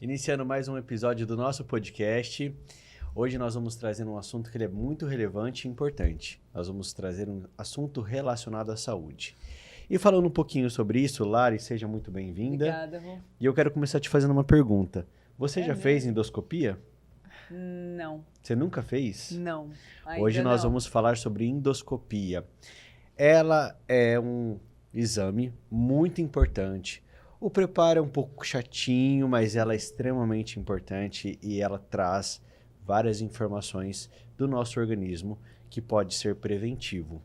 Iniciando mais um episódio do nosso podcast. Hoje nós vamos trazer um assunto que ele é muito relevante e importante. Nós vamos trazer um assunto relacionado à saúde. E falando um pouquinho sobre isso, Lari, seja muito bem-vinda. Obrigada, Rô. E eu quero começar te fazendo uma pergunta. Você já fez endoscopia? Não. Você nunca fez? Não. Hoje Ainda nós não. vamos falar sobre endoscopia. Ela é um exame muito importante. O preparo é um pouco chatinho, mas ela é extremamente importante e ela traz várias informações do nosso organismo que pode ser preventivo.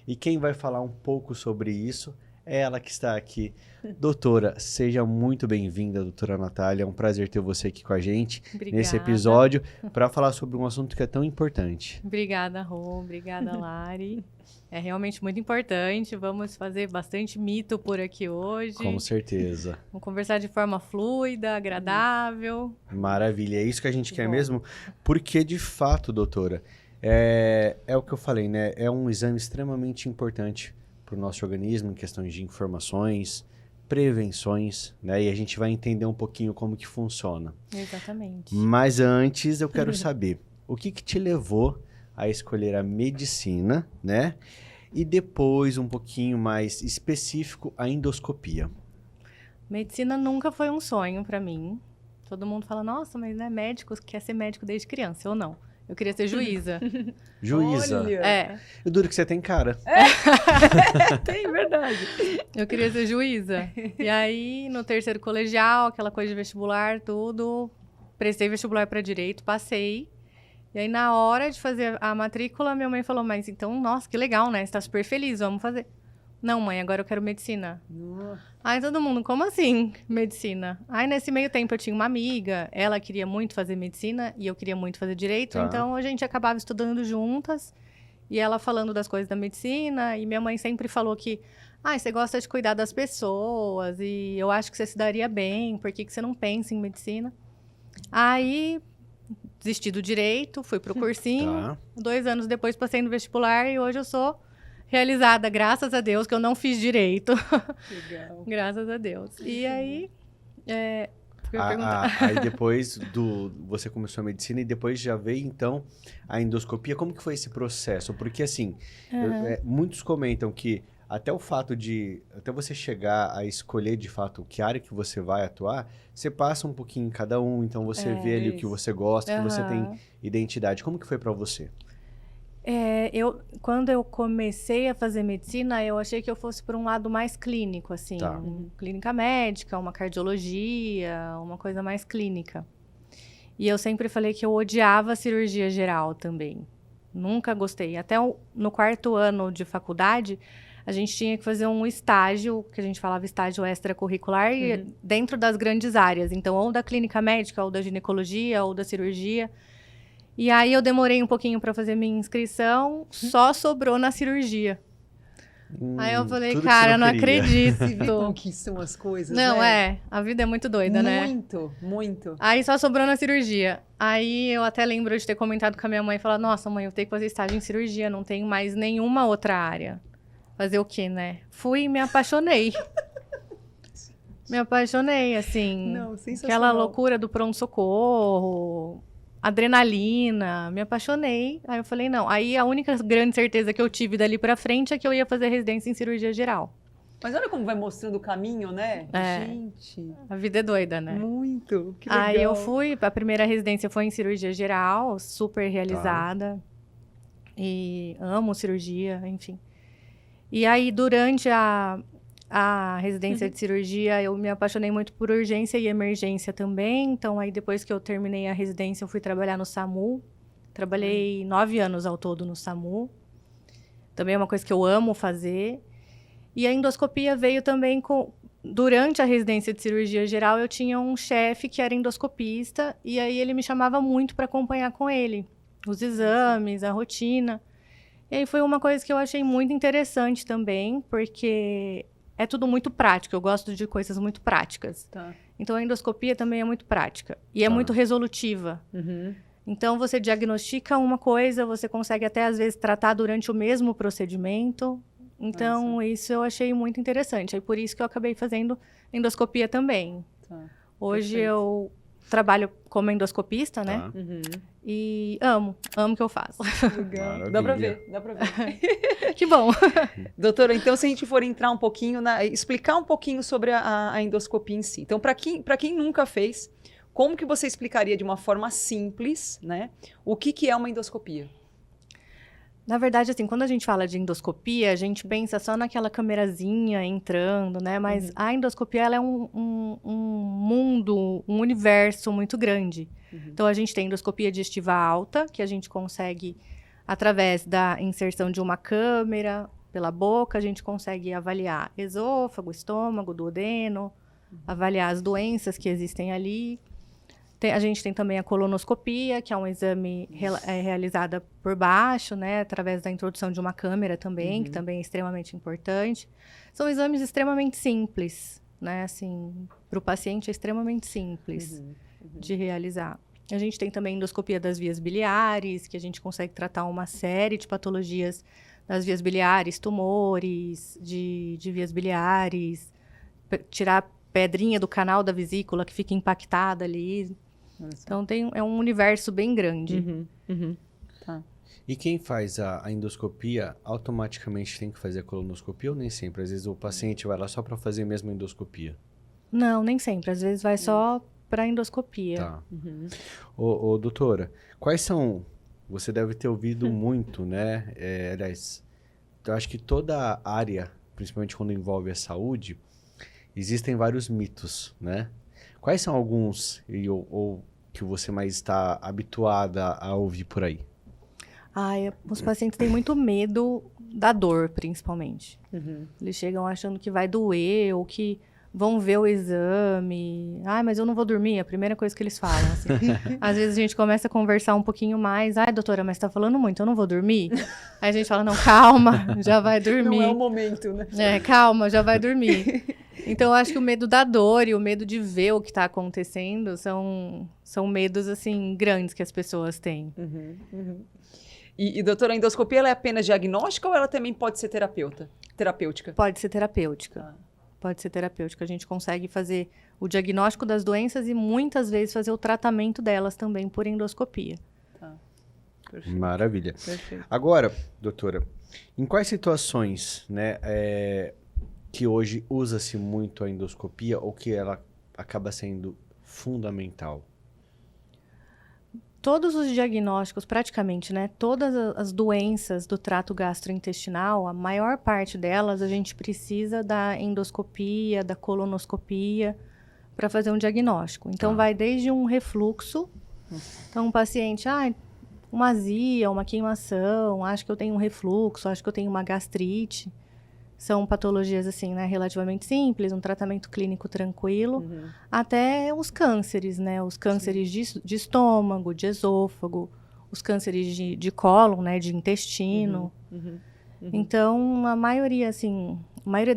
E quem vai falar um pouco sobre isso é ela que está aqui. Doutora, seja muito bem-vinda, doutora Natália. É um prazer ter você aqui com a gente nesse episódio para falar sobre um assunto que é tão importante. Obrigada, Rô. Obrigada, Lari. É realmente muito importante. Vamos fazer bastante mito por aqui hoje. Com certeza. Vamos conversar de forma fluida, agradável. Maravilha. É isso que a gente quer Bom. mesmo? Porque, de fato, doutora, é o que eu falei, né? É um exame extremamente importante para o nosso organismo em questões de informações, prevenções, né? E a gente vai entender um pouquinho como que funciona. Exatamente. Mas antes eu quero saber, o que te levou a escolher a medicina, né? E depois, um pouquinho mais específico, a endoscopia. Medicina nunca foi um sonho para mim. Todo mundo fala, nossa, mas né, médico quer ser médico desde criança. Eu não. Eu queria ser juíza. Juíza. Olha. É, Eu duro que você tem cara. Tem, verdade. eu queria ser juíza. E aí, no terceiro colegial, aquela coisa de vestibular, tudo. Prestei vestibular para direito, passei. E aí, na hora de fazer a matrícula, minha mãe falou, mas então, nossa, que legal, né? Você tá super feliz, vamos fazer. Não, mãe, agora eu quero medicina. Aí todo mundo, como assim, medicina? Aí nesse meio tempo eu tinha uma amiga, ela queria muito fazer medicina e eu queria muito fazer direito, Tá. então a gente acabava estudando juntas e ela falando das coisas da medicina e minha mãe sempre falou que, você gosta de cuidar das pessoas e eu acho que você se daria bem, por que você não pensa em medicina? Aí desisti do direito, fui pro cursinho, Tá. 2 anos depois passei no vestibular e hoje eu sou realizada, graças a Deus, que eu não fiz direito. Legal. Graças a Deus. E aí, eu ia perguntar. Aí depois você começou a medicina e depois já veio, então, a endoscopia. Como que foi esse processo? Porque, assim, muitos comentam que até o fato de... Até você chegar a escolher, de fato, que área que você vai atuar, você passa um pouquinho em cada um, então você vê ali o que isso. você gosta, que você tem Aham. identidade. Como que foi pra você? Quando eu comecei a fazer medicina, eu achei que eu fosse por um lado mais clínico, assim. Tá. Clínica médica, uma cardiologia, uma coisa mais clínica. E eu sempre falei que eu odiava a cirurgia geral também. Nunca gostei. Até no 4º ano de faculdade, a gente tinha que fazer um estágio, que a gente falava estágio extracurricular, e dentro das grandes áreas. Então, ou da clínica médica, ou da ginecologia, ou da cirurgia. E aí eu demorei um pouquinho para fazer minha inscrição, só sobrou na cirurgia. Aí eu falei, tudo que cara, você eu não queria. acredito. Você vê como que são as coisas, Não, né? a vida é muito doida, né? Muito, muito. Aí só sobrou na cirurgia. Aí eu até lembro de ter comentado com a minha mãe e falar, nossa, mãe, eu tenho que fazer estágio em cirurgia, não tenho mais nenhuma outra área. Fazer o quê, né? Fui e me apaixonei. Me apaixonei, assim. Não, sensacional. Aquela loucura do pronto-socorro, adrenalina, me apaixonei. Aí eu falei, não. Aí a única grande certeza que eu tive dali pra frente é que eu ia fazer residência em cirurgia geral. Mas olha como vai mostrando o caminho, né? É. Gente, A vida é doida, né? muito. Que legal. Aí eu fui, a primeira residência foi em cirurgia geral, super realizada. E amo cirurgia, enfim. E aí, durante a residência de cirurgia, eu me apaixonei muito por urgência e emergência também. Então, aí depois que eu terminei a residência, eu fui trabalhar no SAMU. Trabalhei 9 anos ao todo no SAMU. Também é uma coisa que eu amo fazer. E a endoscopia veio também durante a residência de cirurgia geral, eu tinha um chefe que era endoscopista. E aí ele me chamava muito para acompanhar com ele os exames, a rotina. E aí foi uma coisa que eu achei muito interessante também, porque é tudo muito prático. Eu gosto de coisas muito práticas. Tá. Então, a endoscopia também é muito prática. E é Tá. muito resolutiva. Uhum. Então, você diagnostica uma coisa, você consegue até, às vezes, tratar durante o mesmo procedimento. Então, isso eu achei muito interessante. É por isso que eu acabei fazendo endoscopia também. Tá. Hoje Perfeito. eu trabalho como endoscopista, né? Tá. Uhum. E amo o que eu faço. Legal. Dá pra Maravilha. ver, dá pra ver. Que bom. Doutora, então se a gente for entrar um pouquinho, explicar um pouquinho sobre a endoscopia em si. Então, para quem nunca fez, como que você explicaria de uma forma simples, né, o que é uma endoscopia? Na verdade, assim, quando a gente fala de endoscopia, a gente pensa só naquela câmerazinha entrando, né? Mas a endoscopia, ela é um mundo, um universo muito grande. Então, a gente tem endoscopia digestiva alta, que a gente consegue, através da inserção de uma câmera pela boca, a gente consegue avaliar esôfago, estômago, duodeno, avaliar as doenças que existem ali. A gente tem também a colonoscopia, que é um exame realizado por baixo, né, através da introdução de uma câmera também, que também é extremamente importante. São exames extremamente simples, né, assim, para o paciente é extremamente simples de realizar. A gente tem também endoscopia das vias biliares, que a gente consegue tratar uma série de patologias das vias biliares, tumores de vias biliares, tirar pedrinha do canal da vesícula que fica impactada ali. Então, é um universo bem grande. Tá. E quem faz a endoscopia automaticamente tem que fazer a colonoscopia ou nem sempre? Às vezes o paciente vai lá só para fazer mesmo a endoscopia. Não, nem sempre. Às vezes vai só para endoscopia. Tá. Ô, doutora, quais são... Você deve ter ouvido muito, né? Aliás, eu acho que toda área, principalmente quando envolve a saúde, existem vários mitos, né? Quais são alguns ou que você mais está habituada a ouvir por aí? Os pacientes têm muito medo da dor, principalmente. Eles chegam achando que vai doer ou que vão ver o exame. Mas eu não vou dormir, é a primeira coisa que eles falam. Assim. Às vezes a gente começa a conversar um pouquinho mais. Doutora, mas tá falando muito, eu não vou dormir? Aí a gente fala, não, calma, já vai dormir. Não é o momento, né? Calma, já vai dormir. Então, eu acho que o medo da dor e o medo de ver o que está acontecendo são medos, assim, grandes que as pessoas têm. E, doutora, a endoscopia ela é apenas diagnóstica ou ela também pode ser terapêutica? Pode ser terapêutica. Ah. Pode ser terapêutica. A gente consegue fazer o diagnóstico das doenças e muitas vezes fazer o tratamento delas também por endoscopia. Tá. Perfeito. Maravilha. Perfeito. Agora, doutora, em quais situações, né, que hoje usa-se muito a endoscopia ou que ela acaba sendo fundamental? Todos os diagnósticos, praticamente, né? Todas as doenças do trato gastrointestinal, a maior parte delas, a gente precisa da endoscopia, da colonoscopia, para fazer um diagnóstico. Então, vai desde um refluxo. Então, um paciente, uma azia, uma queimação, acho que eu tenho um refluxo, acho que eu tenho uma gastrite. São patologias, assim, né, relativamente simples, um tratamento clínico tranquilo, até os cânceres, né, os cânceres de estômago, de esôfago, os cânceres de cólon, né, de intestino. Então, a maioria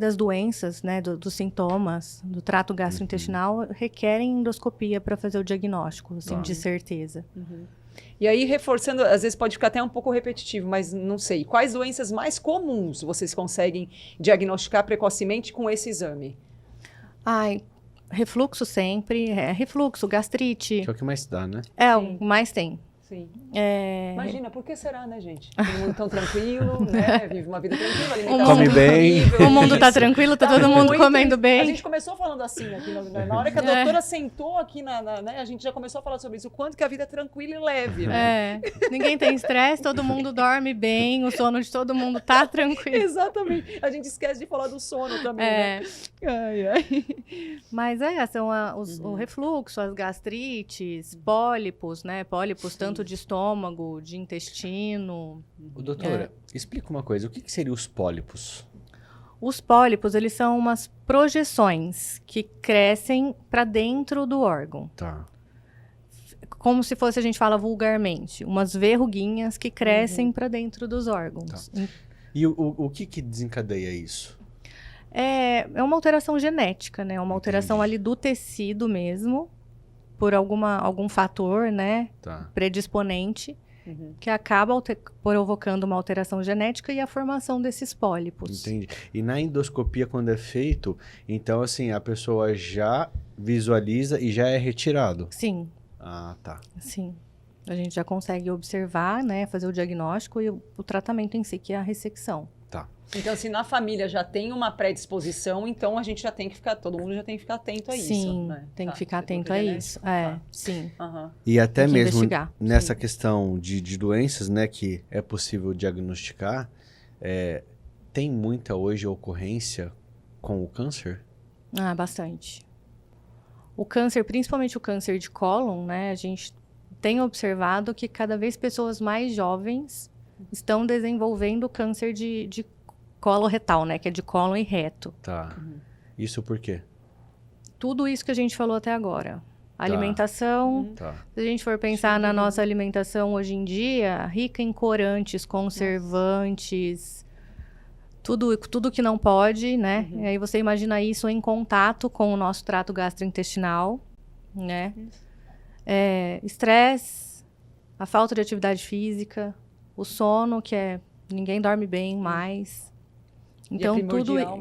das doenças, né, dos sintomas do trato gastrointestinal requerem endoscopia para fazer o diagnóstico, assim, de certeza. E aí, reforçando, às vezes pode ficar até um pouco repetitivo, mas não sei. Quais doenças mais comuns vocês conseguem diagnosticar precocemente com esse exame? Refluxo sempre, refluxo, gastrite. Que é o que mais dá, né? O que mais tem. Sim. Imagina, por que será, né, gente? Todo mundo tão tranquilo, né? Vive uma vida tranquila, alimentação Come bem. incrível, O mundo tá isso. tranquilo, tá todo mundo muito. comendo A bem. gente começou falando assim aqui, na hora que a doutora sentou aqui, né, a gente já começou a falar sobre isso, o quanto que a vida é tranquila e leve, né? Ninguém tem estresse, todo mundo dorme bem, o sono de todo mundo tá tranquilo. Exatamente. A gente esquece de falar do sono também, né? Mas são o refluxo, as gastrites, pólipos, né? Pólipos tanto de estômago, de intestino. Doutora, explica uma coisa, o que seriam os pólipos? Os pólipos, eles são umas projeções que crescem para dentro do órgão. Tá. Como se fosse, a gente fala vulgarmente, umas verruguinhas que crescem para dentro dos órgãos. Tá. E o que desencadeia isso? É uma alteração genética, né? Uma alteração ali do tecido mesmo, por algum fator, né? Predisponente, que acaba provocando uma alteração genética e a formação desses pólipos. Entendi. E na endoscopia, quando é feito, então, assim, a pessoa já visualiza e já é retirado. Sim, Ah, tá. sim. A gente já consegue observar, né, fazer o diagnóstico e o tratamento em si, que é a ressecção. Tá. Então, se na família já tem uma predisposição, então a gente já tem que ficar, todo mundo já tem que ficar atento a isso. Sim, Né? tem Tá, que ficar setor atento a genético. isso. Tá. Sim. Aham. E até Tem que mesmo investigar. nessa questão de doenças, né, que é possível diagnosticar, tem muita hoje ocorrência com o câncer? Ah, bastante. O câncer, principalmente o câncer de cólon, né? A gente tem observado que cada vez pessoas mais jovens estão desenvolvendo câncer de colo retal, né? Que é de cólon e reto. Tá. Isso por quê? Tudo isso que a gente falou até agora. Alimentação. Tá. Se a gente for pensar na nossa alimentação hoje em dia, rica em corantes, conservantes, tudo que não pode, né? E aí você imagina isso em contato com o nosso trato gastrointestinal, né? Estresse, a falta de atividade física, o sono, ninguém dorme bem mais. Então, primordial,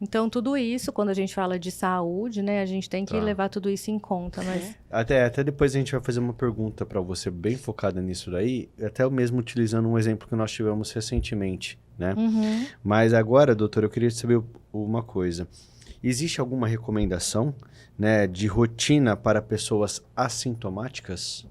Então, tudo isso, quando a gente fala de saúde, né? A gente tem que Tá. levar tudo isso em conta, mas... Até depois a gente vai fazer uma pergunta para você bem focada nisso daí, até mesmo utilizando um exemplo que nós tivemos recentemente, né? Uhum. Mas agora, doutor, eu queria saber uma coisa. Existe alguma recomendação, né, de rotina para pessoas assintomáticas?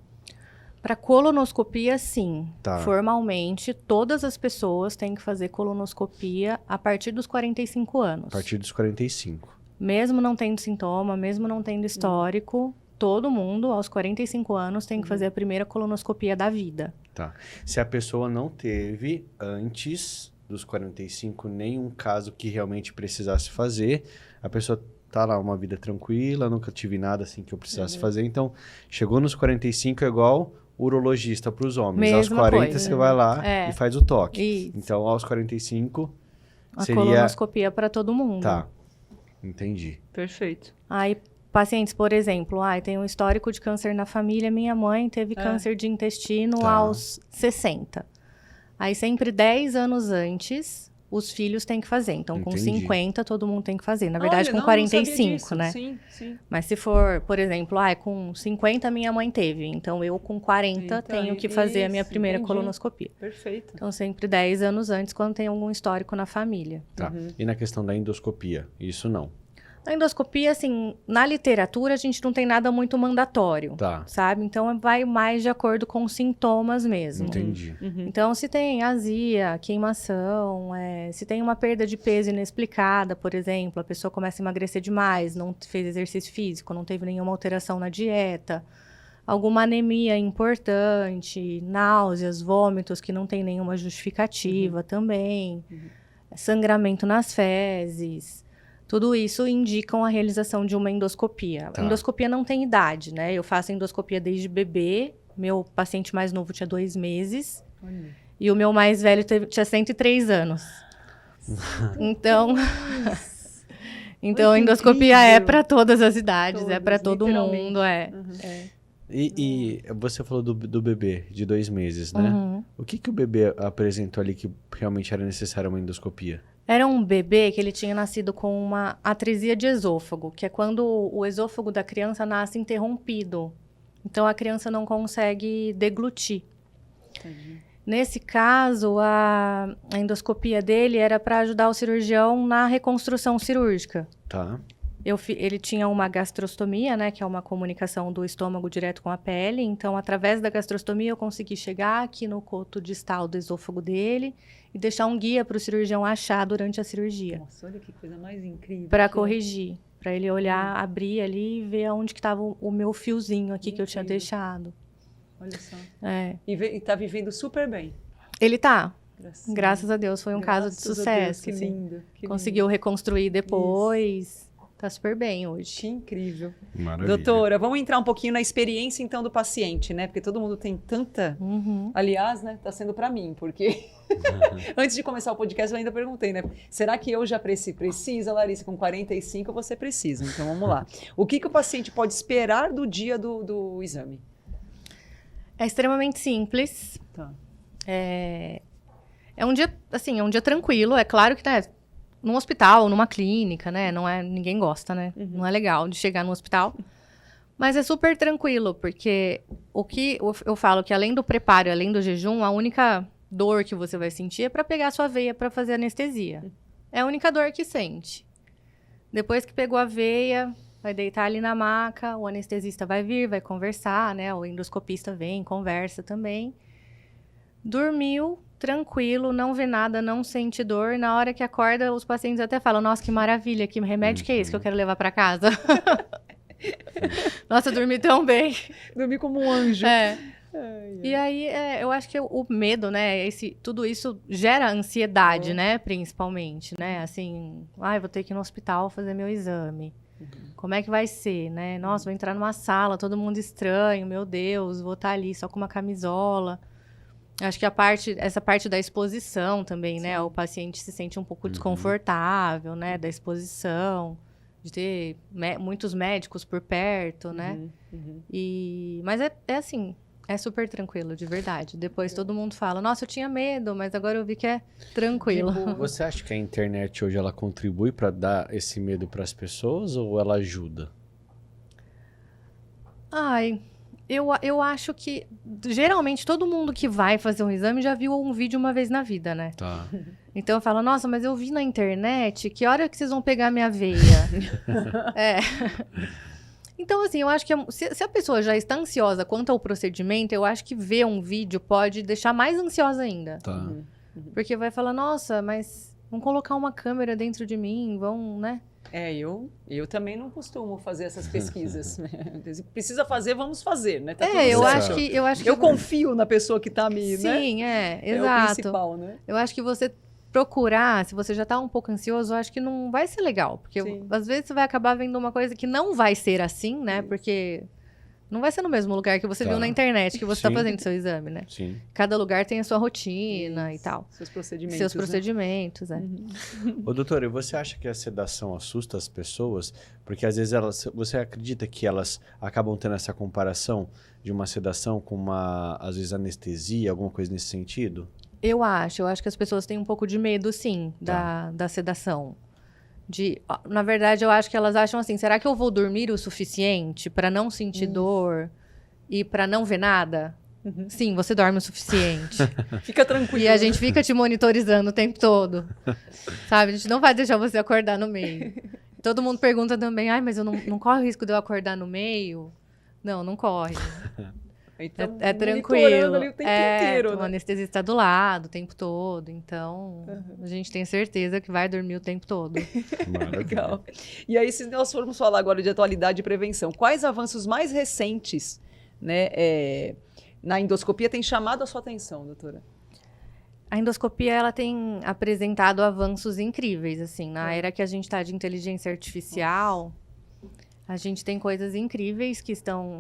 Para colonoscopia, sim. Tá. Formalmente, todas as pessoas têm que fazer colonoscopia a partir dos 45 anos. A partir dos 45. Mesmo não tendo sintoma, mesmo não tendo histórico, todo mundo, aos 45 anos, tem que fazer a primeira colonoscopia da vida. Tá. Se a pessoa não teve, antes dos 45, nenhum caso que realmente precisasse fazer, a pessoa tá lá, uma vida tranquila, nunca tive nada assim que eu precisasse fazer, então chegou nos 45 é igual urologista para os homens. Aos Mesma 40 coisa. você vai lá e faz o toque. Isso. Então, aos 45 A seria... colonoscopia para todo mundo. Tá, entendi. Perfeito. Aí, pacientes, por exemplo, tem um histórico de câncer na família, minha mãe teve câncer de intestino Tá. aos 60. Aí, sempre 10 anos antes, os filhos têm que fazer. Então, com Entendi. 50, todo mundo tem que fazer. Na verdade, Olha, com não 45, sabia disso. né? Sim, sim. Mas se for, por exemplo, com 50 minha mãe teve. Então, eu com 40 Então, tenho que fazer a minha isso, primeira entendi. colonoscopia. Perfeito. Então, sempre 10 anos antes, quando tem algum histórico na família. Tá. E na questão da endoscopia? Isso não. Na endoscopia, assim, na literatura, a gente não tem nada muito mandatório, Tá, sabe? Então, vai mais de acordo com os sintomas mesmo. entendi. Então, se tem azia, queimação, se tem uma perda de peso inexplicada, por exemplo, a pessoa começa a emagrecer demais, não fez exercício físico, não teve nenhuma alteração na dieta, alguma anemia importante, náuseas, vômitos que não tem nenhuma justificativa também, sangramento nas fezes. Tudo isso indicam a realização de uma endoscopia. Tá. A endoscopia não tem idade, né? Eu faço endoscopia desde bebê. Meu paciente mais novo tinha 2 meses. Olha. E o meu mais velho tinha 103 anos. Então, a endoscopia é incrível. para todas as idades, é Todas, para todo literalmente. mundo. E você falou do bebê de 2 meses, né? Uhum. O que o bebê apresentou ali que realmente era necessário uma endoscopia? Era um bebê que ele tinha nascido com uma atresia de esôfago, que é quando o esôfago da criança nasce interrompido. Então, a criança não consegue deglutir. Nesse caso, a endoscopia dele era para ajudar o cirurgião na reconstrução cirúrgica. Tá. Ele tinha uma gastrostomia, né, que é uma comunicação do estômago direto com a pele. Então, através da gastrostomia, eu consegui chegar aqui no coto distal do esôfago dele e deixar um guia para o cirurgião achar durante a cirurgia. Nossa, olha que coisa mais incrível. Para corrigir, para ele olhar, abrir ali e ver onde que estava o meu fiozinho aqui que eu tinha Incrível. deixado. Olha só. É. E tá vivendo super bem. Ele tá. Graças, Graças a Deus, foi um caso de Graças a sucesso. Deus, que assim. lindo. Que Conseguiu reconstruir depois. Tá super bem hoje. Que incrível. Maravilha. Doutora, vamos entrar um pouquinho na experiência, então, do paciente, né? Porque todo mundo tem tanta... Uhum. Aliás, né? Tá sendo para mim, porque... Antes de começar o podcast, eu ainda perguntei, né? Será que eu já precisa, Larissa? Com 45, você precisa. Então, vamos lá. O que o paciente pode esperar do dia do exame? É extremamente simples. Tá. É um dia, assim, é um dia tranquilo. É claro que, né, num hospital, numa clínica, né? Não é, ninguém gosta, né? Não é legal de chegar no hospital. Mas é super tranquilo, porque o que eu falo que além do preparo, além do jejum, a única dor que você vai sentir é para pegar a sua veia para fazer anestesia. É a única dor que sente. Depois que pegou a veia, vai deitar ali na maca, o anestesista vai vir, vai conversar, né? O endoscopista vem, conversa também. Dormiu, tranquilo, não vê nada, não sente dor. Na hora que acorda, os pacientes até falam, nossa, que maravilha, que remédio que é esse que eu quero levar para casa? Nossa, eu dormi tão bem. Dormi como um anjo. E aí, eu acho que o medo, né, tudo isso gera ansiedade, né, principalmente, né, assim, vou ter que ir no hospital fazer meu exame. Como é que vai ser, né? Nossa, vou entrar numa sala, todo mundo estranho, meu Deus, vou estar ali só com uma camisola. Acho que essa parte da exposição também, né, o paciente se sente um pouco desconfortável, né, da exposição, de ter muitos médicos por perto, né? Mas é assim, é super tranquilo, de verdade. Depois todo mundo fala, nossa, eu tinha medo, mas agora eu vi que é tranquilo. Você acha que a internet hoje ela contribui para dar esse medo para as pessoas ou ela ajuda? Eu acho que geralmente todo mundo que vai fazer um exame já viu um vídeo uma vez na vida, né? Tá. Então eu falo, nossa, mas eu vi na internet, que hora que vocês vão pegar minha veia? Então, assim, eu acho que se a pessoa já está ansiosa quanto ao procedimento, eu acho que ver um vídeo pode deixar mais ansiosa ainda. Tá. Porque vai falar, nossa, mas vão colocar uma câmera dentro de mim, vão, né? Eu também não costumo fazer essas pesquisas. Se precisa fazer, vamos fazer, né? Tá eu acho que eu confio na pessoa que está me, Sim, né? Exato. É o principal, né? Eu acho que você procurar, se você já está um pouco ansioso, eu acho que não vai ser legal. Porque às vezes você vai acabar vendo uma coisa que não vai ser assim, né? Porque não vai ser no mesmo lugar que você viu na internet que você está fazendo seu exame, né? Sim. Cada lugar tem a sua rotina e tal. Seus procedimentos. Seus procedimentos, Ô, doutora, você acha que a sedação assusta as pessoas? Porque às vezes você acredita que elas acabam tendo essa comparação de uma sedação com às vezes, anestesia, alguma coisa nesse sentido? Eu acho que as pessoas têm um pouco de medo, sim, da sedação. Na verdade, eu acho que elas acham assim, será que eu vou dormir o suficiente para não sentir dor e para não ver nada? Sim, você dorme o suficiente. Fica tranquilo. E a gente fica te monitorizando o tempo todo. Sabe? A gente não vai deixar você acordar no meio. Todo mundo pergunta também, mas eu não corre o risco de eu acordar no meio? Não corre. Então, é tranquilo. Ali o tempo inteiro, o anestesista do lado o tempo todo. Então, a gente tem certeza que vai dormir o tempo todo. Legal. E aí, se nós formos falar agora de atualidade e prevenção, quais avanços mais recentes, né, na endoscopia têm chamado a sua atenção, doutora? A endoscopia, ela tem apresentado avanços incríveis, assim. Na era que a gente está de inteligência artificial... A gente tem coisas incríveis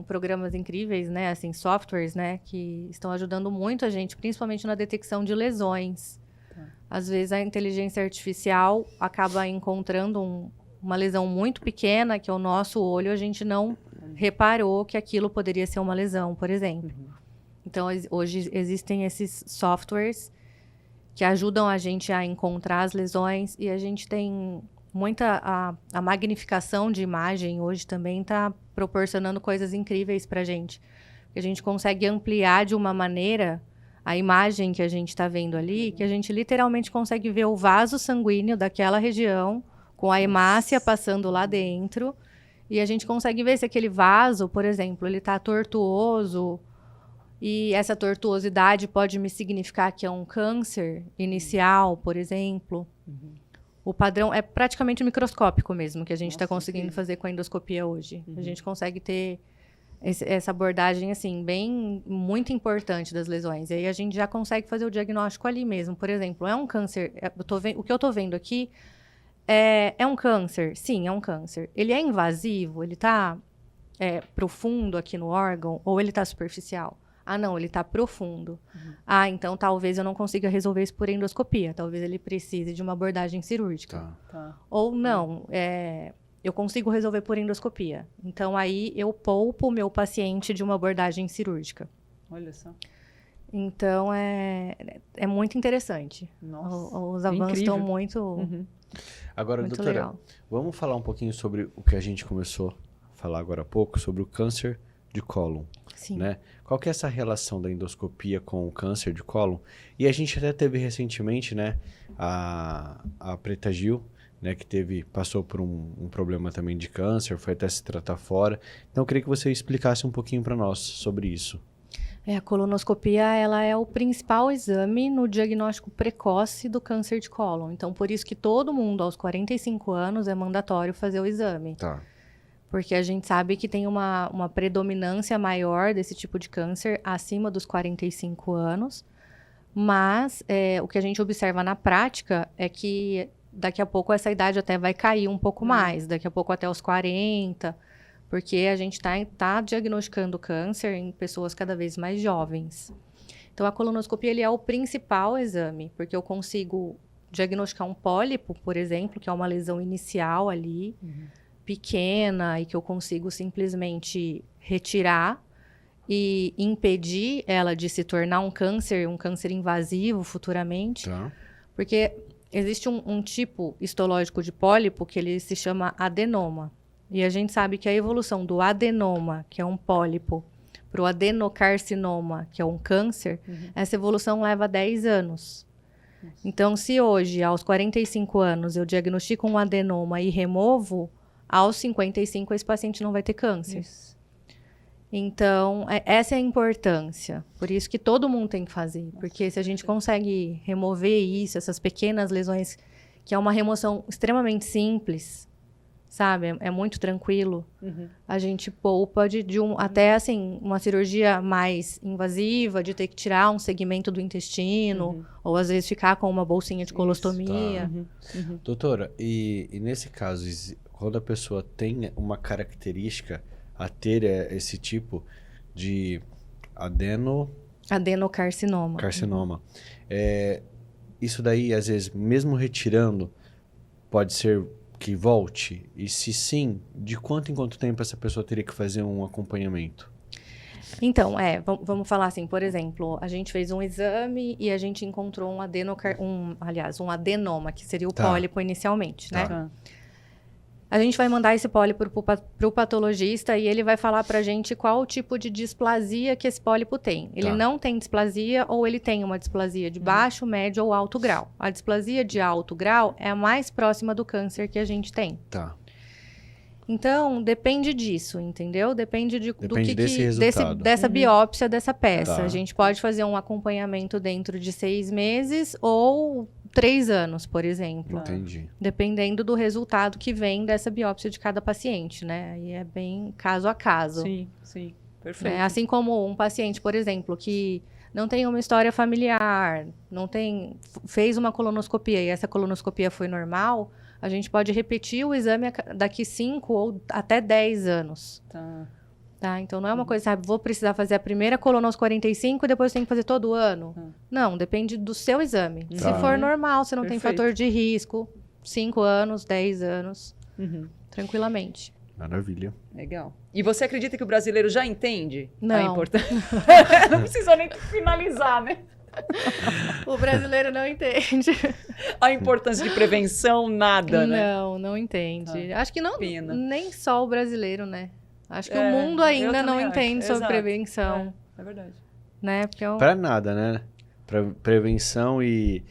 programas incríveis, né, assim, softwares, né, que estão ajudando muito a gente, principalmente na detecção de lesões. Às vezes a inteligência artificial acaba encontrando uma lesão muito pequena que o nosso olho a gente não reparou que aquilo poderia ser uma lesão, por exemplo. Então hoje existem esses softwares que ajudam a gente a encontrar as lesões e a gente tem a magnificação de imagem hoje também está proporcionando coisas incríveis para a gente. A gente consegue ampliar de uma maneira a imagem que a gente está vendo ali, que a gente literalmente consegue ver o vaso sanguíneo daquela região, com a hemácia passando lá dentro, e a gente consegue ver se aquele vaso, por exemplo, ele está tortuoso, e essa tortuosidade pode me significar que é um câncer inicial, por exemplo. O padrão é praticamente microscópico mesmo, que a gente está conseguindo fazer com a endoscopia hoje. A gente consegue ter essa abordagem, assim, muito importante das lesões. E aí a gente já consegue fazer o diagnóstico ali mesmo. Por exemplo, é um câncer... o que eu estou vendo aqui é um câncer? Sim, é um câncer. Ele é invasivo? Ele está profundo aqui no órgão? Ou ele está superficial? Não, ele está profundo. Então talvez eu não consiga resolver isso por endoscopia. Talvez ele precise de uma abordagem cirúrgica. Ou não, eu consigo resolver por endoscopia. Então aí eu poupo o meu paciente de uma abordagem cirúrgica. Olha só. Então é muito interessante. Nossa, os avanços estão muito... Agora, Muito doutora, legal. vamos falar um pouquinho sobre o que a gente começou a falar agora há pouco, sobre o câncer de cólon, Sim. né? Qual que é essa relação da endoscopia com o câncer de cólon? E a gente até teve recentemente, né, a Preta Gil, né, que passou por um problema também de câncer, foi até se tratar fora. Então, eu queria que você explicasse um pouquinho para nós sobre isso. A colonoscopia, ela é o principal exame no diagnóstico precoce do câncer de cólon. Então, por isso que todo mundo, aos 45 anos, é mandatório fazer o exame. Tá. Porque a gente sabe que tem uma predominância maior desse tipo de câncer acima dos 45 anos. Mas o que a gente observa na prática é que daqui a pouco essa idade até vai cair um pouco mais. Daqui a pouco até os 40, porque a gente tá diagnosticando câncer em pessoas cada vez mais jovens. Então, a colonoscopia ele é o principal exame, porque eu consigo diagnosticar um pólipo, por exemplo, que é uma lesão inicial ali, pequena, e que eu consigo simplesmente retirar e impedir ela de se tornar um câncer invasivo futuramente. Tá. Porque existe um tipo histológico de pólipo que ele se chama adenoma. E a gente sabe que a evolução do adenoma, que é um pólipo, para o adenocarcinoma, que é um câncer, essa evolução leva 10 anos. Então, se hoje, aos 45 anos, eu diagnostico um adenoma e removo, aos 55 esse paciente não vai ter câncer. Isso. Então, essa é a importância. Por isso que todo mundo tem que fazer. Porque se a gente consegue remover isso, essas pequenas lesões, que é uma remoção extremamente simples, sabe? É muito tranquilo. A gente poupa até, assim, uma cirurgia mais invasiva, de ter que tirar um segmento do intestino, ou às vezes ficar com uma bolsinha de colostomia. Doutora, e nesse caso, quando a pessoa tem uma característica a ter esse tipo de Adenocarcinoma. Isso daí, às vezes, mesmo retirando, pode ser que volte? E se sim, de quanto em quanto tempo essa pessoa teria que fazer um acompanhamento? Então, vamos falar assim, por exemplo, a gente fez um exame e a gente encontrou um adenoma, que seria o pólipo inicialmente, né? Tá. A gente vai mandar esse pólipo para o patologista e ele vai falar para a gente qual o tipo de displasia que esse pólipo tem. Ele não tem displasia ou ele tem uma displasia de baixo, médio ou alto grau. A displasia de alto grau é a mais próxima do câncer que a gente tem. Tá. Então, depende disso, entendeu? Depende desse resultado. dessa biópsia dessa peça. Tá. A gente pode fazer um acompanhamento dentro de 6 meses ou 3 anos, por exemplo. Entendi. Dependendo do resultado que vem dessa biópsia de cada paciente, né? E é bem caso a caso. Sim. Perfeito. Assim como um paciente, por exemplo, que não tem uma história familiar, fez uma colonoscopia e essa colonoscopia foi normal, a gente pode repetir o exame daqui 5 ou até 10 anos. Tá? Então, não é uma coisa, sabe, vou precisar fazer a primeira colonoscopia aos 45 e depois tem que fazer todo ano. Não, depende do seu exame. Tá. Se for normal, se não tem Perfeito. fator de risco, 5 anos, 10 anos, tranquilamente. Maravilha. Legal. E você acredita que o brasileiro já entende a Não. importância? Não precisa nem finalizar, né? O brasileiro não entende. A importância de prevenção, nada, né? Não entende. Acho que Pena. nem só o brasileiro, né? Acho que o É, mundo eu ainda não também entende acho. sobre Exato. prevenção, É verdade. né? Porque Para nada, né? Para prevenção e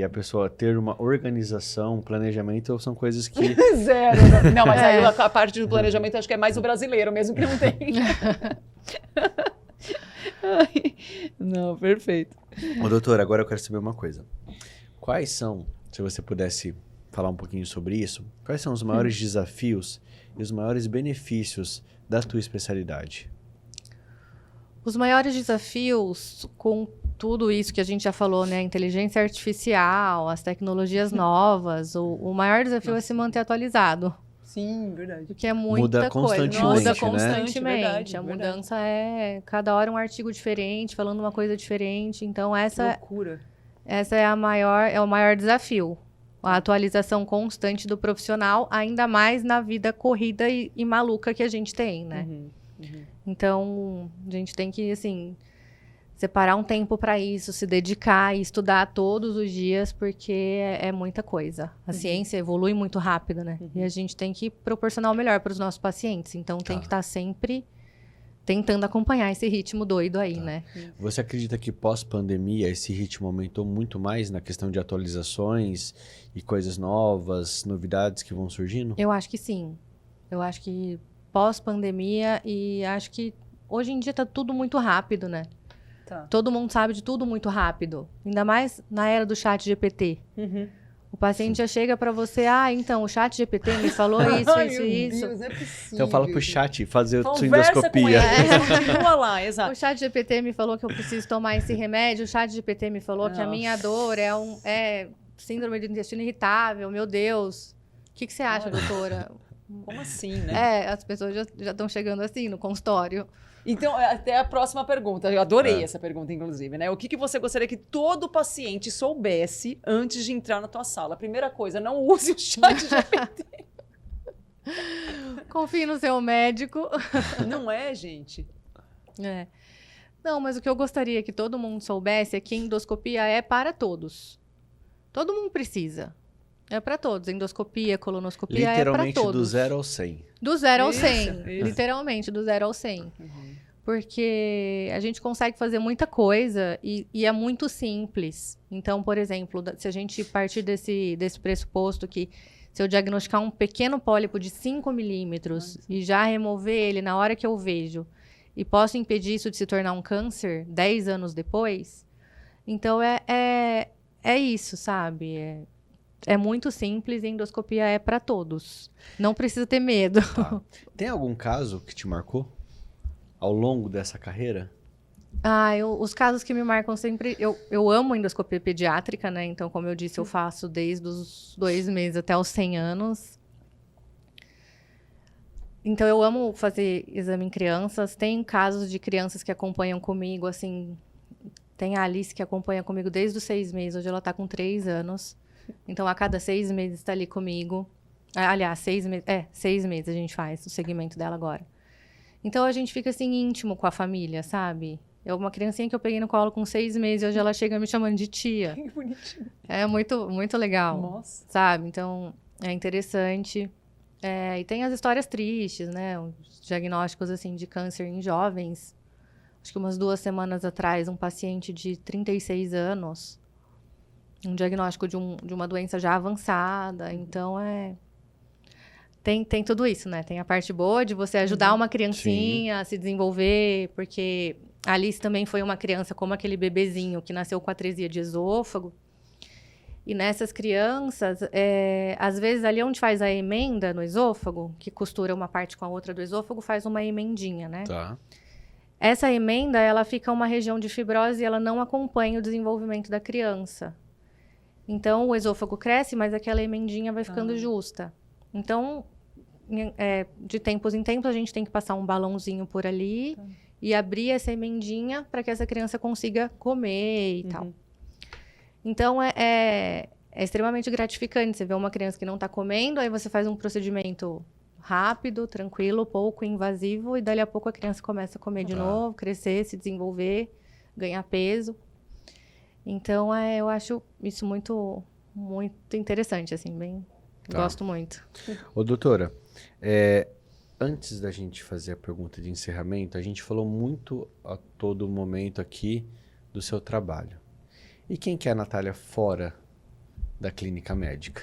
a pessoa ter uma organização, um planejamento, são coisas que... Zero. Né? Não, mas aí a parte do planejamento acho que é mais o brasileiro mesmo que não tem. Ai, não, perfeito. Ô, doutor, agora eu quero saber uma coisa. Quais são, se você pudesse falar um pouquinho sobre isso, quais são os maiores desafios e os maiores benefícios da tua especialidade? os maiores desafios com tudo isso que a gente já falou, né? A inteligência artificial, as tecnologias novas, o maior desafio é se manter atualizado. Sim, verdade. Porque é muita Muda coisa. constantemente, Muda né? constantemente. Verdade, a verdade. mudança é cada hora um artigo diferente, falando uma coisa diferente. Então, Que loucura. essa é o maior desafio. A atualização constante do profissional, ainda mais na vida corrida e maluca que a gente tem, né? Uhum, uhum. Então, a gente tem que, assim, separar um tempo para isso, se dedicar e estudar todos os dias, porque é muita coisa. A ciência evolui muito rápido, né? E a gente tem que proporcionar o melhor para os nossos pacientes. Então, tem que estar sempre tentando acompanhar esse ritmo doido aí, né? Você acredita que pós-pandemia esse ritmo aumentou muito mais na questão de atualizações e coisas novas, novidades que vão surgindo? Eu acho que sim. Eu acho que pós-pandemia e acho que hoje em dia tá tudo muito rápido, né? Tá. Todo mundo sabe de tudo muito rápido. Ainda mais na era do chat GPT. O paciente já chega para você, então, o chat GPT me falou isso, Ai, isso, meu isso. Deus, não é possível. Então fala pro chat fazer sua Conversa com endoscopia. ele, continua lá, exato. O chat GPT me falou que eu preciso tomar esse remédio, o chat GPT me falou que a minha dor é síndrome do intestino irritável, meu Deus. O que você acha, doutora? Como assim, né? As pessoas já estão chegando assim no consultório. Então, até a próxima pergunta. Eu adorei essa pergunta, inclusive, né? O que você gostaria que todo paciente soubesse antes de entrar na tua sala? Primeira coisa, não use o chat GPT. Confie no seu médico. Não é, gente? Não, mas o que eu gostaria que todo mundo soubesse é que endoscopia é para todos. Todo mundo precisa. É para todos. Endoscopia, colonoscopia é para Literalmente todos. do 0 ao 100. Do 0 ao Isso, 100. isso. Literalmente, do 0 ao 100. Porque a gente consegue fazer muita coisa e é muito simples. Então, por exemplo, se a gente partir desse pressuposto que se eu diagnosticar um pequeno pólipo de 5 milímetros e já remover ele na hora que eu vejo e posso impedir isso de se tornar um câncer 10 anos depois, então é isso, sabe? É muito simples e endoscopia é para todos. Não precisa ter medo. Tá. Tem algum caso que te marcou ao longo dessa carreira? Os casos que me marcam sempre... Eu amo endoscopia pediátrica, né? Então, como eu disse, eu faço desde os 2 meses até os 100 anos. Então, eu amo fazer exame em crianças. Tem casos de crianças que acompanham comigo, assim... Tem a Alice que acompanha comigo desde os 6 meses. Hoje ela tá com 3 anos. Então, a cada 6 meses está ali comigo. Aliás, 6 meses... 6 meses a gente faz o segmento dela agora. Então, a gente fica, assim, íntimo com a família, sabe? É uma criancinha que eu peguei no colo com 6 meses e hoje ela chega me chamando de tia. Que bonitinho. É muito, muito legal. Nossa. Sabe? Então, é interessante. E tem as histórias tristes, né? Os diagnósticos, assim, de câncer em jovens. Acho que umas 2 semanas atrás, um paciente de 36 anos, um diagnóstico de uma doença já avançada. Então, Tem tudo isso, né? Tem a parte boa de você ajudar uma criancinha a se desenvolver, porque a Alice também foi uma criança como aquele bebezinho que nasceu com atresia de esôfago. E nessas crianças, às vezes ali onde faz a emenda no esôfago, que costura uma parte com a outra do esôfago, faz uma emendinha, né? Tá. Essa emenda, ela fica uma região de fibrose e ela não acompanha o desenvolvimento da criança. Então, o esôfago cresce, mas aquela emendinha vai ficando justa. Então, de tempos em tempos, a gente tem que passar um balãozinho por ali e abrir essa emendinha para que essa criança consiga comer e tal. Então, é extremamente gratificante. Você vê uma criança que não está comendo, aí você faz um procedimento rápido, tranquilo, pouco invasivo, e dali a pouco a criança começa a comer de novo, crescer, se desenvolver, ganhar peso. Então, eu acho isso muito, muito interessante, assim, bem... Gosto muito. Ô, doutora, antes da gente fazer a pergunta de encerramento, a gente falou muito a todo momento aqui do seu trabalho. E quem que é a Natália fora da clínica médica?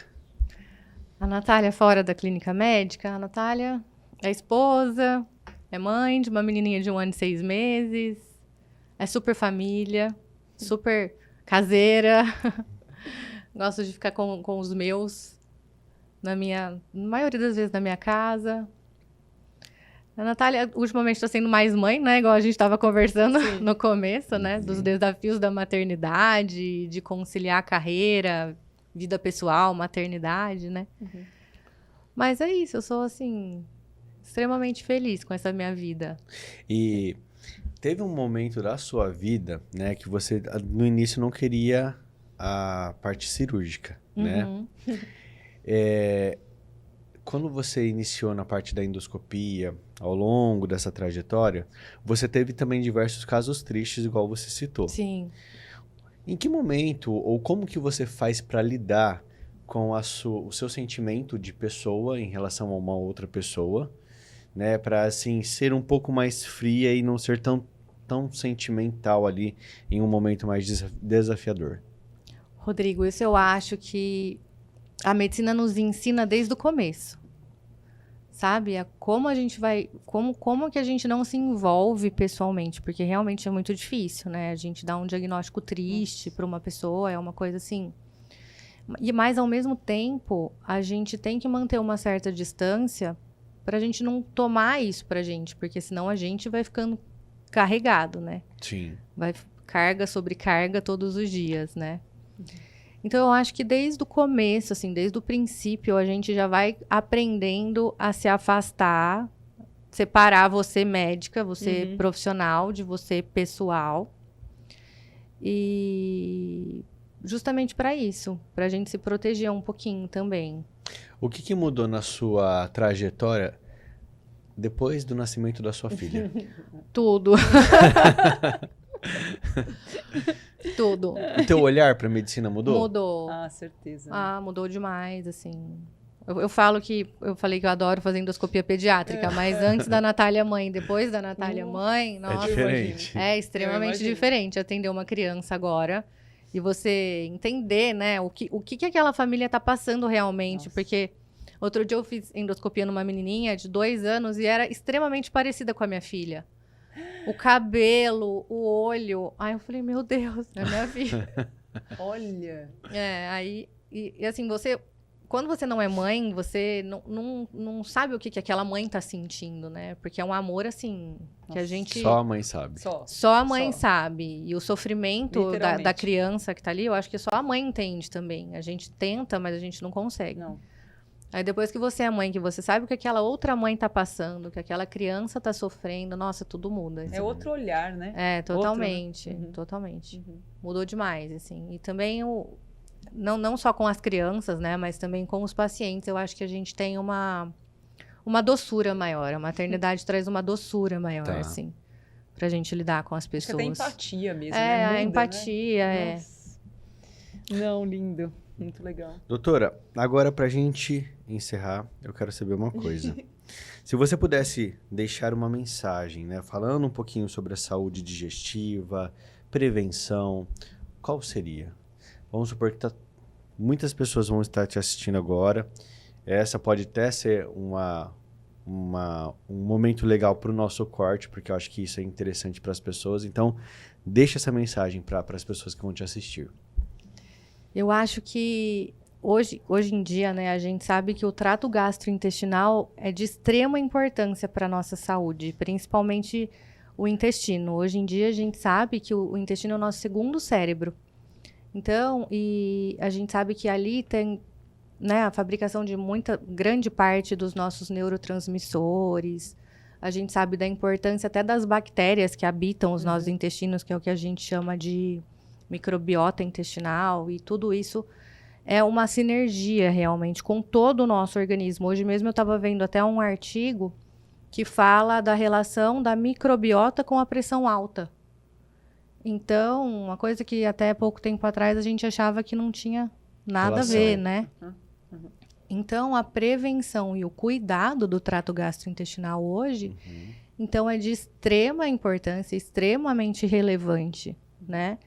A Natália fora da clínica médica, a Natália é esposa, é mãe de uma menininha de 1 ano e 6 meses, é super família, super caseira, gosto de ficar com os meus, na maioria das vezes na minha casa. A Natália, ultimamente, está sendo mais mãe, né? Igual a gente estava conversando no começo, né? Dos desafios da maternidade, de conciliar carreira, vida pessoal, maternidade, né? Mas é isso, eu sou, assim, extremamente feliz com essa minha vida. E teve um momento da sua vida, né, que você no início não queria a parte cirúrgica, né? quando você iniciou na parte da endoscopia, ao longo dessa trajetória, você teve também diversos casos tristes, igual você citou. Sim. Em que momento ou como que você faz para lidar com o seu sentimento de pessoa em relação a uma outra pessoa, né? Para assim ser um pouco mais fria e não ser tão sentimental ali em um momento mais desafiador. Rodrigo, isso eu acho que a medicina nos ensina desde o começo. Sabe? Como a gente vai. Como que a gente não se envolve pessoalmente? Porque realmente é muito difícil, né? A gente dá um diagnóstico triste para uma pessoa, é uma coisa assim. Mas, ao mesmo tempo, a gente tem que manter uma certa distância para a gente não tomar isso pra gente, porque senão a gente vai ficando carregado, né? Sim. Vai carga sobre carga todos os dias, né? Então, eu acho que desde o começo, assim, desde o princípio, a gente já vai aprendendo a se afastar, separar você médica, você profissional, de você pessoal. E justamente para isso, para a gente se proteger um pouquinho também. O que mudou na sua trajetória depois do nascimento da sua filha? Tudo. Tudo. O teu olhar para a medicina mudou? Mudou. Ah, certeza. Ah, mudou demais, assim. Eu falei que eu adoro fazer endoscopia pediátrica, mas antes da Natália mãe, depois da Natália mãe, nossa, É diferente. é extremamente diferente atender uma criança agora e você entender, né, o que aquela família tá passando realmente, porque outro dia eu fiz endoscopia numa menininha de 2 anos e era extremamente parecida com a minha filha. O cabelo, o olho. Aí eu falei, meu Deus, é minha filha. Olha. Aí, e assim, quando você não é mãe, você não sabe o que aquela mãe tá sentindo, né? Porque é um amor, assim, que a gente... Só a mãe sabe. Só a mãe sabe. E o sofrimento da criança que tá ali, eu acho que só a mãe entende também. A gente tenta, mas a gente não consegue. Não. Aí depois que você é mãe, que você sabe o que aquela outra mãe tá passando, que aquela criança tá sofrendo, nossa, tudo muda. Assim. É outro olhar, né? É, totalmente. Outro, né? Totalmente. Mudou demais, assim. E também, não só com as crianças, né? Mas também com os pacientes. Eu acho que a gente tem uma doçura maior. A maternidade traz uma doçura maior, assim. Pra gente lidar com as pessoas. Acho que até empatia mesmo, né? Muda, a empatia, né? Não, lindo. Muito legal. Doutora, agora pra gente encerrar, eu quero saber uma coisa. Se você pudesse deixar uma mensagem, né, falando um pouquinho sobre a saúde digestiva, prevenção, qual seria? Vamos supor que muitas pessoas vão estar te assistindo agora. Essa pode até ser um momento legal para o nosso corte, porque eu acho que isso é interessante para as pessoas. Então, deixa essa mensagem para as pessoas que vão te assistir. Eu acho que hoje em dia, né, a gente sabe que o trato gastrointestinal é de extrema importância para a nossa saúde, principalmente o intestino. Hoje em dia a gente sabe que o intestino é o nosso segundo cérebro. Então, e a gente sabe que ali tem, né, a fabricação de grande parte dos nossos neurotransmissores. A gente sabe da importância até das bactérias que habitam os nossos intestinos, que é o que a gente chama de microbiota intestinal, e tudo isso é uma sinergia realmente com todo o nosso organismo. Hoje mesmo eu estava vendo até um artigo que fala da relação da microbiota com a pressão alta. Então, uma coisa que até pouco tempo atrás a gente achava que não tinha nada a ver, né? Então, a prevenção e o cuidado do trato gastrointestinal hoje, então é de extrema importância, extremamente relevante, né?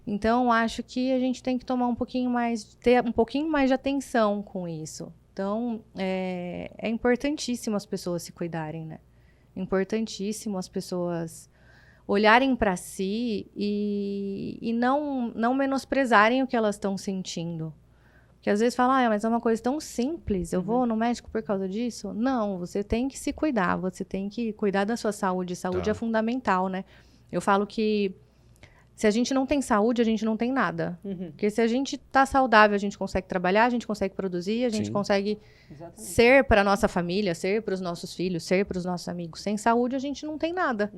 Então, acho que a gente tem que tomar ter um pouquinho mais de atenção com isso. Então, é importantíssimo as pessoas se cuidarem, né? É importantíssimo as pessoas olharem para si e não menosprezarem o que elas estão sentindo. Porque às vezes falam, mas é uma coisa tão simples, eu vou no médico por causa disso? Não, você tem que se cuidar, você tem que cuidar da sua saúde. Saúde é fundamental, né? Eu falo que se a gente não tem saúde, a gente não tem nada. Porque se a gente tá saudável, a gente consegue trabalhar, a gente consegue produzir, a gente consegue ser para nossa família, ser para os nossos filhos, ser para os nossos amigos. Sem saúde, a gente não tem nada.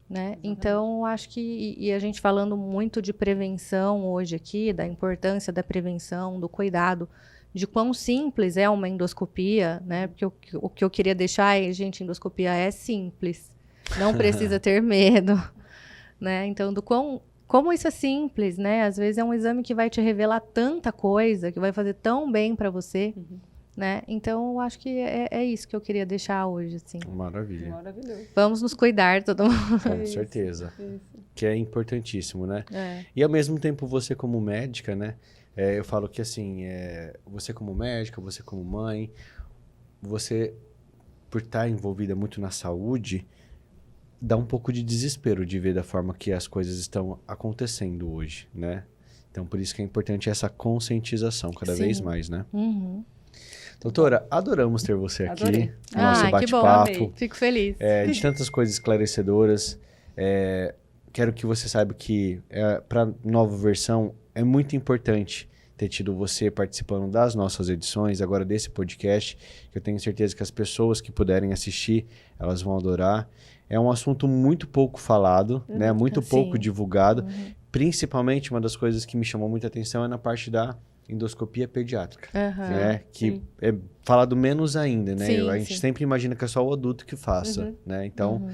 Né? Então, acho que... E a gente falando muito de prevenção hoje aqui, da importância da prevenção, do cuidado, de quão simples é uma endoscopia, né? Porque o que eu queria deixar é, gente, endoscopia é simples. Não precisa ter medo, né? Então, como isso é simples, né? Às vezes é um exame que vai te revelar tanta coisa, que vai fazer tão bem para você, né? Então, eu acho que é isso que eu queria deixar hoje, assim. Maravilha. Maravilhoso. Vamos nos cuidar, todo mundo. Com certeza. Isso. Que é importantíssimo, né? É. E ao mesmo tempo, você como médica, né? Eu falo que assim, você como médica, você como mãe, você, por estar envolvida muito na saúde, dá um pouco de desespero de ver da forma que as coisas estão acontecendo hoje, né? Então, por isso que é importante essa conscientização cada Sim. vez mais, né? Uhum. Doutora, adoramos ter você aqui Adorei. no nosso Que bom. bate-papo. Fico feliz. De tantas coisas esclarecedoras. Quero que você saiba que para nova versão é muito importante ter tido você participando das nossas edições, agora desse podcast, que eu tenho certeza que as pessoas que puderem assistir, elas vão adorar. É um assunto muito pouco falado, né? Muito pouco Sim. divulgado. Principalmente, uma das coisas que me chamou muita atenção é na parte da endoscopia pediátrica, né? Que é falado menos ainda, né? Sim, A gente sim. sempre imagina que é só o adulto que faça, né? Então,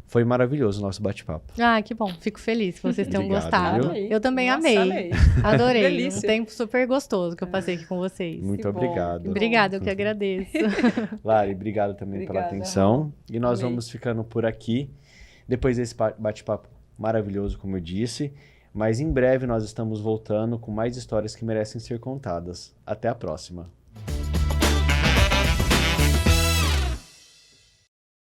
foi maravilhoso o nosso bate-papo. Que bom. Fico feliz que vocês tenham Obrigado, gostado. viu? Amei. Eu também Nossa, amei. amei. Adorei. Delícia. Um tempo super gostoso que eu passei aqui com vocês. Muito Que bom. obrigado. Obrigada, eu que agradeço. Lari, obrigado também pela Obrigada, atenção. E nós Amei. vamos ficando por aqui. Depois desse bate-papo maravilhoso, como eu disse. Mas em breve nós estamos voltando com mais histórias que merecem ser contadas. Até a próxima.